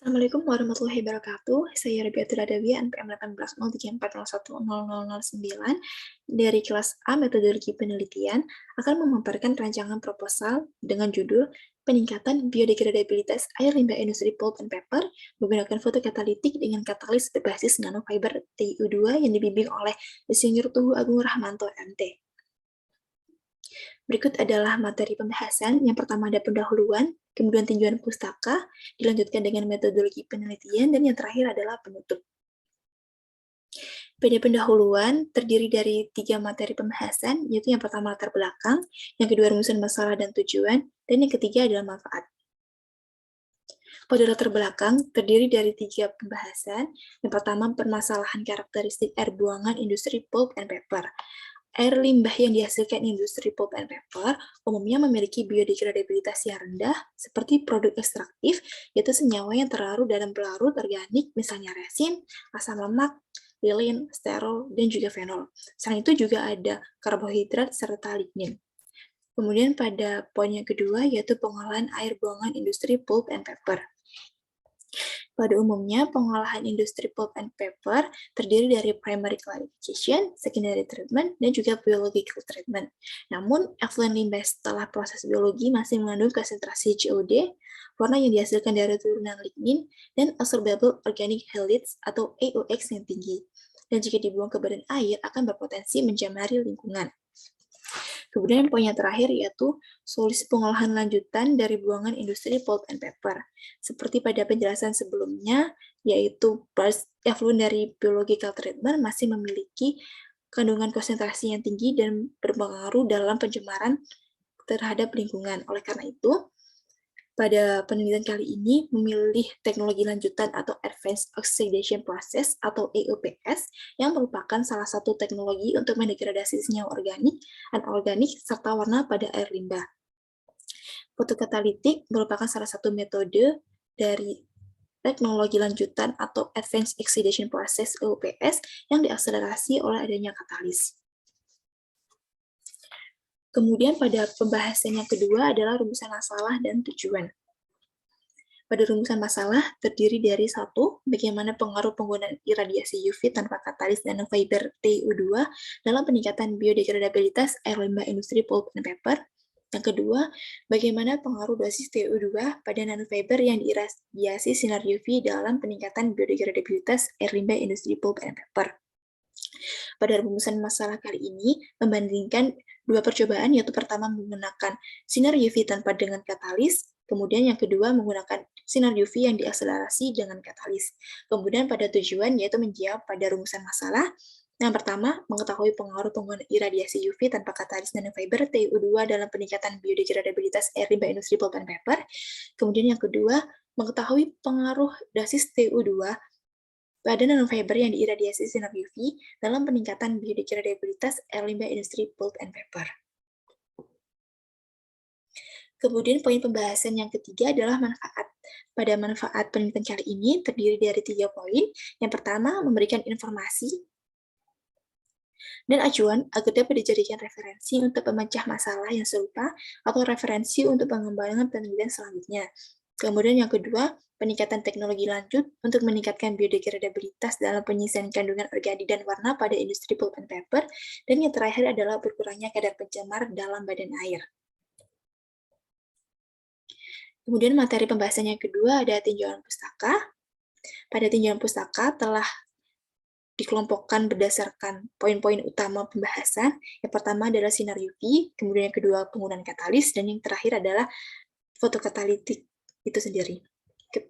Assalamualaikum warahmatullahi wabarakatuh. Saya Rabiatul Adawiyah, NPM 1803401009 dari kelas A Metodologi Penelitian akan memaparkan rancangan proposal dengan judul Peningkatan Biodegradabilitas Air Limbah Industri Pulp and Paper menggunakan fotokatalitik dengan katalis berbasis nanofiber TiO2 yang dibimbing oleh Insinyur Tuhu Agung Rahmanto, MT. Berikut adalah materi pembahasan. Yang pertama ada pendahuluan, kemudian tinjauan pustaka, dilanjutkan dengan metodologi penelitian, dan yang terakhir adalah penutup. Pada pendahuluan terdiri dari 3 materi pembahasan, yaitu yang pertama latar belakang, yang kedua rumusan masalah dan tujuan, dan yang ketiga adalah manfaat. Pada latar belakang terdiri dari 3 pembahasan. Yang pertama, permasalahan karakteristik air buangan industri pulp and paper. Air limbah yang dihasilkan industri pulp and paper umumnya memiliki biodegradabilitas yang rendah, seperti produk ekstraktif, yaitu senyawa yang terlarut dalam pelarut organik, misalnya resin, asam lemak, lilin, sterol, dan juga fenol. Selain itu juga ada karbohidrat serta lignin. Kemudian pada poin yang kedua, yaitu pengolahan air buangan industri pulp and paper. Pada umumnya, pengolahan industri pulp and paper terdiri dari primary clarification, secondary treatment, dan juga biological treatment. Namun, effluent limbah setelah proses biologi masih mengandung konsentrasi COD, warna yang dihasilkan dari turunan lignin, dan absorbable organic halides atau AOX yang tinggi. Dan jika dibuang ke badan air, akan berpotensi mencemari lingkungan. Kemudian poin yang terakhir yaitu solusi pengolahan lanjutan dari buangan industri pulp and paper. Seperti pada penjelasan sebelumnya, yaitu effluent dari biological treatment masih memiliki kandungan konsentrasi yang tinggi dan berpengaruh dalam pencemaran terhadap lingkungan. Oleh karena itu, pada penelitian kali ini memilih teknologi lanjutan atau Advanced Oxidation Process atau AOPS yang merupakan salah satu teknologi untuk mendegradasi senyawa organik, anorganik, serta warna pada air limbah. Fotokatalitik merupakan salah satu metode dari teknologi lanjutan atau Advanced Oxidation Process AOPS yang diakselerasi oleh adanya katalis. Kemudian pada pembahasan yang kedua adalah rumusan masalah dan tujuan. Pada rumusan masalah terdiri dari 1. Bagaimana pengaruh penggunaan iradiasi UV tanpa katalis nanofiber TiO2 dalam peningkatan biodegradabilitas air limbah industri pulp and paper. Yang kedua, bagaimana pengaruh dosis TiO2 pada nanofiber yang diiradiasi sinar UV dalam peningkatan biodegradabilitas air limbah industri pulp and paper. Pada rumusan masalah kali ini, membandingkan 2 percobaan, yaitu pertama menggunakan sinar UV tanpa dengan katalis, kemudian yang kedua menggunakan sinar UV yang diakselerasi dengan katalis. Kemudian pada tujuan, yaitu menjawab pada rumusan masalah. Yang pertama, mengetahui pengaruh penggunaan iradiasi UV tanpa katalis nanofiber TiO2 dalam peningkatan biodegradabilitas air limbah industri pulp and paper. Kemudian yang kedua, mengetahui pengaruh dosis TiO2 pada nanofiber yang diiradiasi sinar UV dalam peningkatan biodegradabilitas air limbah industri pulp and paper. Kemudian poin pembahasan yang ketiga adalah manfaat. Pada manfaat penelitian kali ini terdiri dari 3 poin. Yang pertama, memberikan informasi dan acuan agar dapat dijadikan referensi untuk pemecah masalah yang serupa atau referensi untuk pengembangan penelitian selanjutnya. Kemudian yang kedua, peningkatan teknologi lanjut untuk meningkatkan biodegradabilitas dalam penyisian kandungan organik dan warna pada industri pulp and paper. Dan yang terakhir adalah berkurangnya kadar pencemar dalam badan air. Kemudian materi pembahasan yang kedua ada tinjauan pustaka. Pada tinjauan pustaka telah dikelompokkan berdasarkan poin-poin utama pembahasan. Yang pertama adalah sinar UV, kemudian yang kedua penggunaan katalis, dan yang terakhir adalah fotokatalitik itu sendiri.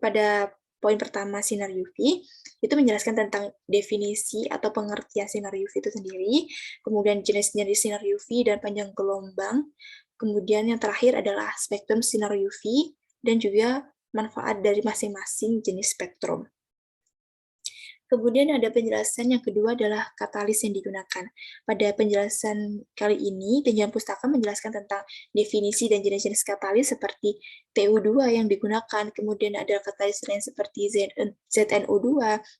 Pada poin pertama sinar UV, itu menjelaskan tentang definisi atau pengertian sinar UV itu sendiri, kemudian jenis-jenis sinar UV dan panjang gelombang, kemudian yang terakhir adalah spektrum sinar UV, dan juga manfaat dari masing-masing jenis spektrum. Kemudian ada penjelasan yang kedua adalah katalis yang digunakan. Pada penjelasan kali ini, tinjauan pustaka menjelaskan tentang definisi dan jenis-jenis katalis seperti TiO2 yang digunakan, kemudian ada katalis lain seperti ZNO2,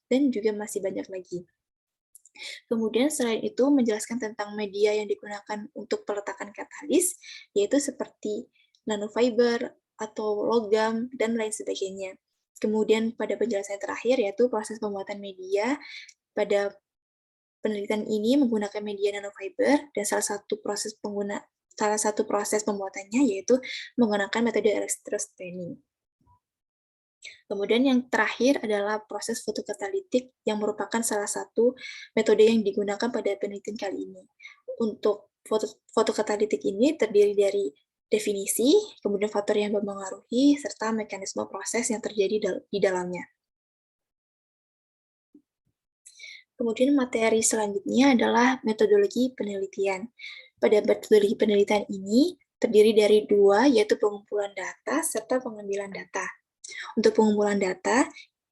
dan juga masih banyak lagi. Kemudian selain itu menjelaskan tentang media yang digunakan untuk peletakan katalis, yaitu seperti nanofiber atau logam, dan lain sebagainya. Kemudian pada penjelasan terakhir yaitu proses pembuatan media. Pada penelitian ini menggunakan media nanofiber dan salah satu proses pembuatannya yaitu menggunakan metode elektrospinning. Kemudian yang terakhir adalah proses fotokatalitik yang merupakan salah satu metode yang digunakan pada penelitian kali ini. Untuk fotokatalitik ini terdiri dari definisi, kemudian faktor yang mempengaruhi, serta mekanisme proses yang terjadi di dalamnya. Kemudian materi selanjutnya adalah metodologi penelitian. Pada metodologi penelitian ini terdiri dari dua, yaitu pengumpulan data serta pengambilan data. Untuk pengumpulan data,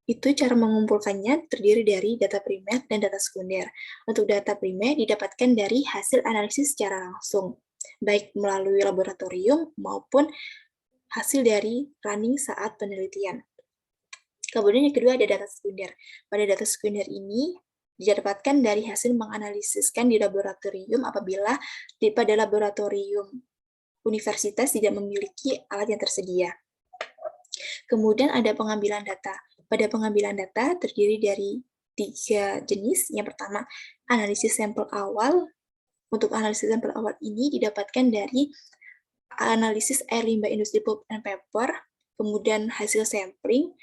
itu cara mengumpulkannya terdiri dari data primer dan data sekunder. Untuk data primer didapatkan dari hasil analisis secara langsung, baik melalui laboratorium maupun hasil dari running saat penelitian. Kemudian yang kedua ada data sekunder. Pada data sekunder ini didapatkan dari hasil menganalisiskan di laboratorium apabila pada laboratorium universitas tidak memiliki alat yang tersedia. Kemudian ada pengambilan data. Pada pengambilan data terdiri dari 3 jenis. Yang pertama, analisis sampel awal. Untuk analisis sampel awal ini didapatkan dari analisis air limbah industri pulp and paper, kemudian hasil sampling.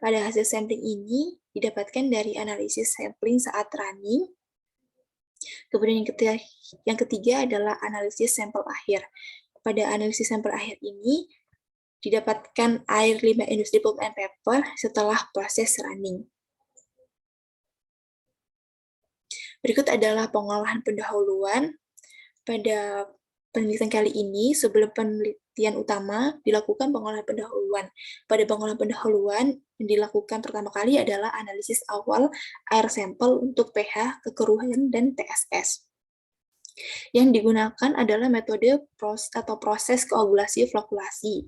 Pada hasil sampling ini didapatkan dari analisis sampling saat running. Kemudian yang ketiga adalah analisis sampel akhir. Pada analisis sampel akhir ini didapatkan air limbah industri pulp and paper setelah proses running. Berikut adalah pengolahan pendahuluan. Pada penelitian kali ini, sebelum penelitian utama, dilakukan pengolahan pendahuluan. Pada pengolahan pendahuluan, yang dilakukan pertama kali adalah analisis awal air sampel untuk pH, kekeruhan, dan TSS. Yang digunakan adalah metode proses koagulasi flokulasi.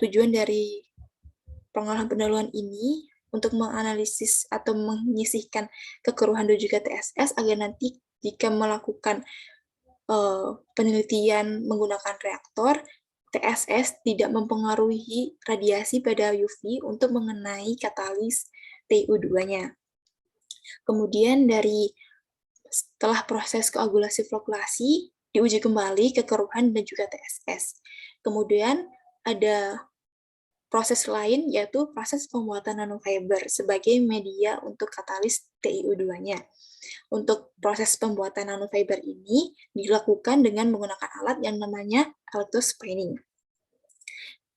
Tujuan dari pengolahan pendahuluan ini untuk menganalisis atau menyisihkan kekeruhan dan juga TSS agar nanti jika melakukan penelitian menggunakan reaktor, TSS tidak mempengaruhi radiasi pada UV untuk mengenai katalis TiO2-nya. Kemudian setelah proses koagulasi flokulasi, diuji kembali kekeruhan dan juga TSS. Kemudian ada proses lain yaitu proses pembuatan nanofiber sebagai media untuk katalis TiO2-nya. Untuk proses pembuatan nanofiber ini dilakukan dengan menggunakan alat yang namanya elektrospinning.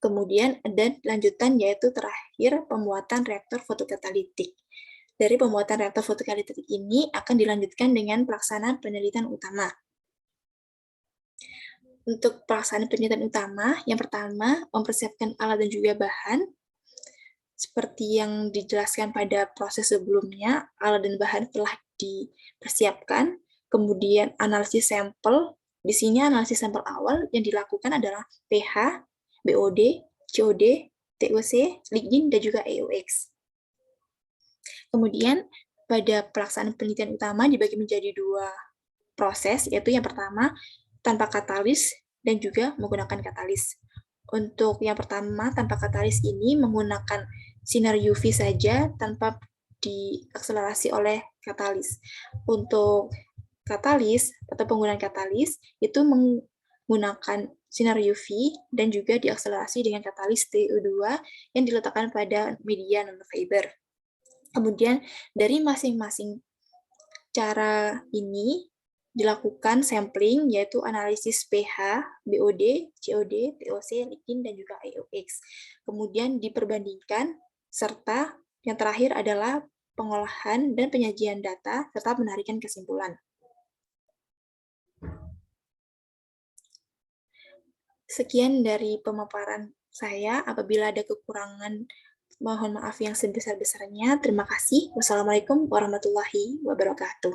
Kemudian ada lanjutan yaitu terakhir pembuatan reaktor fotokatalitik. Dari pembuatan reaktor fotokatalitik ini akan dilanjutkan dengan pelaksanaan penelitian utama. Untuk pelaksanaan penelitian utama, yang pertama, mempersiapkan alat dan juga bahan. Seperti yang dijelaskan pada proses sebelumnya, alat dan bahan telah dipersiapkan. Kemudian analisis sampel. Di sini analisis sampel awal yang dilakukan adalah pH, BOD, COD, TOC, lignin, dan juga AOX. Kemudian pada pelaksanaan penelitian utama dibagi menjadi 2 proses, yaitu yang pertama tanpa katalis dan juga menggunakan katalis. Untuk yang pertama tanpa katalis ini menggunakan sinar UV saja tanpa diakselerasi oleh katalis. Untuk katalis atau penggunaan katalis itu menggunakan sinar UV dan juga diakselerasi dengan katalis TiO2 yang diletakkan pada media nanofiber. Kemudian dari masing-masing cara ini dilakukan sampling, yaitu analisis pH, BOD, COD, TOC, lignin, dan juga AOX. Kemudian diperbandingkan, serta yang terakhir adalah pengolahan dan penyajian data, serta penarikan kesimpulan. Sekian dari pemaparan saya. Apabila ada kekurangan, mohon maaf yang sebesar-besarnya. Terima kasih. Wassalamualaikum warahmatullahi wabarakatuh.